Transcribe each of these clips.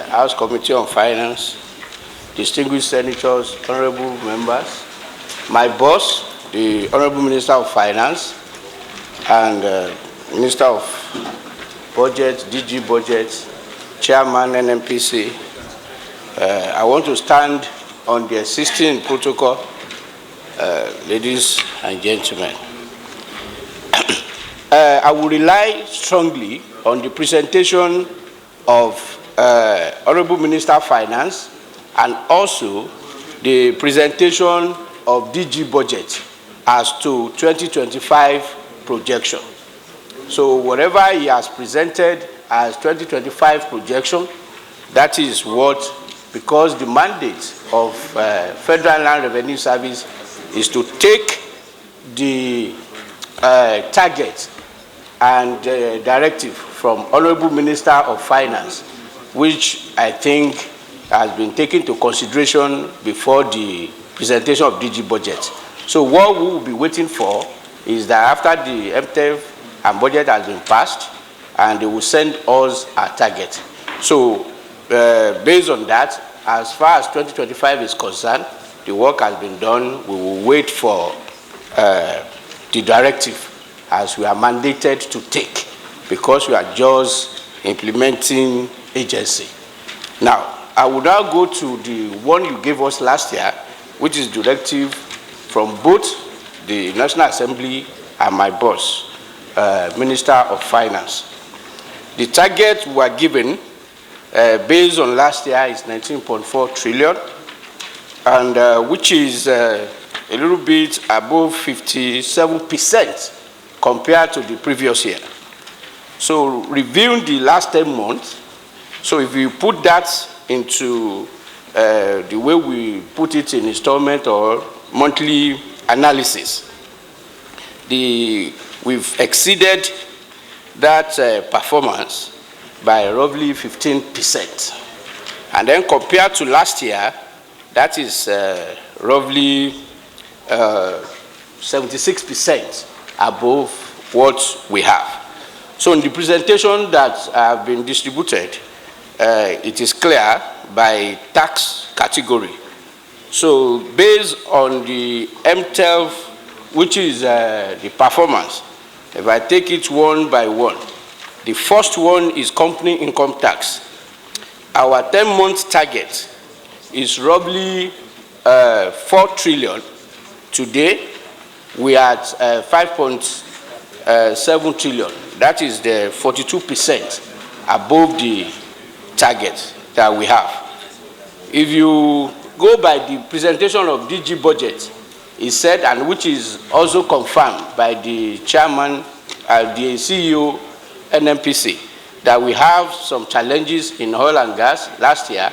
House Committee on Finance, distinguished senators, honorable members, my boss, the Honorable Minister of Finance, and Minister of Budget, DG Budget, Chairman NNPC. I want to stand on the existing protocol, ladies and gentlemen. I will rely strongly on the presentation of Honorable Minister of Finance and also the presentation of DG Budget as to 2025 projection. So whatever he has presented as 2025 projection, that is what, because the mandate of Federal Land Revenue Service is to take the target and directive from Honorable Minister of Finance, which I think has been taken into consideration before the presentation of DG Budget. So what we will be waiting for is that after the MTEF and budget has been passed, and they will send us our target. So based on that, as far as 2025 is concerned, the work has been done. We will wait for the directive as we are mandated to take, because we are just implementing agency. Now, I will now go to the one you gave us last year, which is directive from both the National Assembly and my boss, Minister of Finance. The target we are given based on last year is 19.4 trillion, and which is a little bit above 57% compared to the previous year. So reviewing the last 10 months, so if you put that into the way we put it in installment or monthly analysis, we've exceeded that performance by roughly 15%. And then compared to last year, that is roughly 76% above what we have. So in the presentation that have been distributed, it is clear by tax category. So based on the MTEF, which is the performance, if I take it one by one, the first one is company income tax. Our 10-month target is roughly 4 trillion. Today, we are at 5.7 trillion. That is the 42% above the target that we have. If you go by the presentation of DG Budget, it said, and which is also confirmed by the chairman and the CEO NNPC, that we have some challenges in oil and gas last year,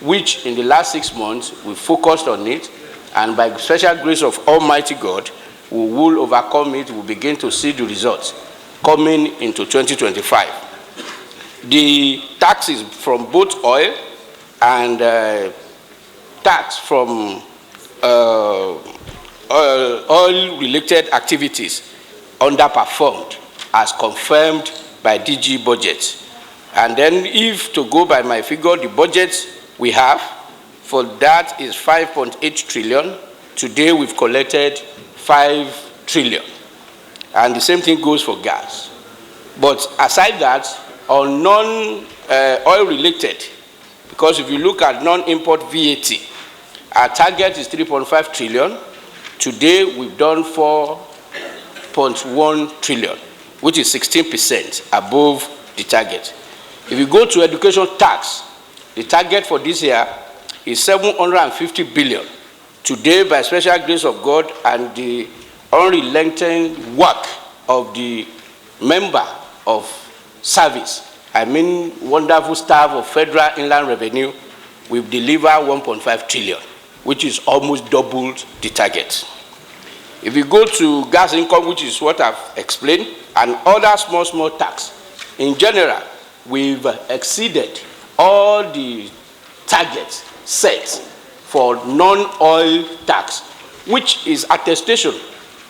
which in the last 6 months we focused on it, and by special grace of Almighty God, we will overcome it. We'll begin to see the results coming into 2025. The taxes from both oil and tax from oil-related activities underperformed as confirmed by DG Budget. And then if to go by my figure, the budget we have for that is 5.8 trillion. Today we've collected 5 trillion. And the same thing goes for gas. But aside that, on non-oil related, because if you look at non-import VAT, our target is 3.5 trillion. Today we've done 4.1 trillion, which is 16% above the target. If you go to education tax, the target for this year is 750 billion. Today, by special grace of God and the unrelenting work of the member of service, I mean wonderful staff of Federal Inland Revenue, we've delivered 1.5 trillion, which is almost doubled the target. If you go to gas income, which is what I've explained, and other small tax, in general, we've exceeded all the targets set for non-oil tax, which is attestation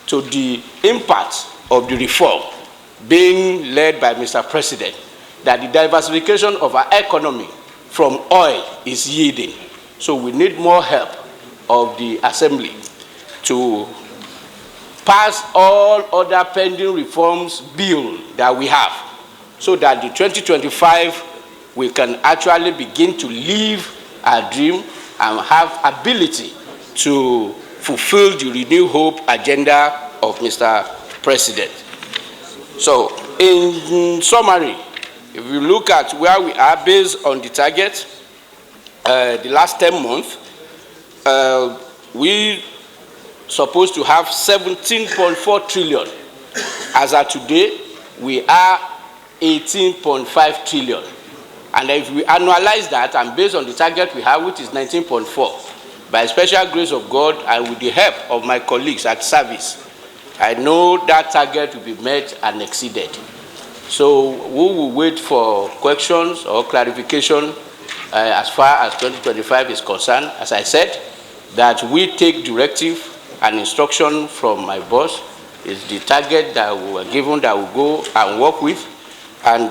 to the impact of the reform being led by Mr. President, that the diversification of our economy from oil is yielding. So we need more help of the Assembly to pass all other pending reforms bill that we have, so that the 2025 we can actually begin to live our dream and have ability to fulfill the Renew Hope agenda of Mr. President. So, in summary, if you look at where we are based on the target, the last 10 months, we supposed to have 17.4 trillion. As of today, we are 18.5 trillion. And if we annualize that, and based on the target we have, which is 19.4, by special grace of God and with the help of my colleagues at service, I know that target will be met and exceeded. So we will wait for questions or clarification as far as 2025 is concerned. As I said, that we take directive and instruction from my boss is the target that we were given that we go and work with. And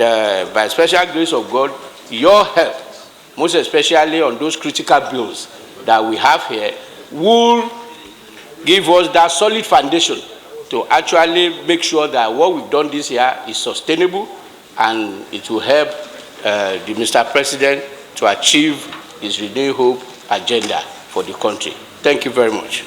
by special grace of God, your help, most especially on those critical bills that we have here, will give us that solid foundation to actually make sure that what we've done this year is sustainable, and it will help the Mr. President to achieve his Renew Hope agenda for the country. Thank you very much.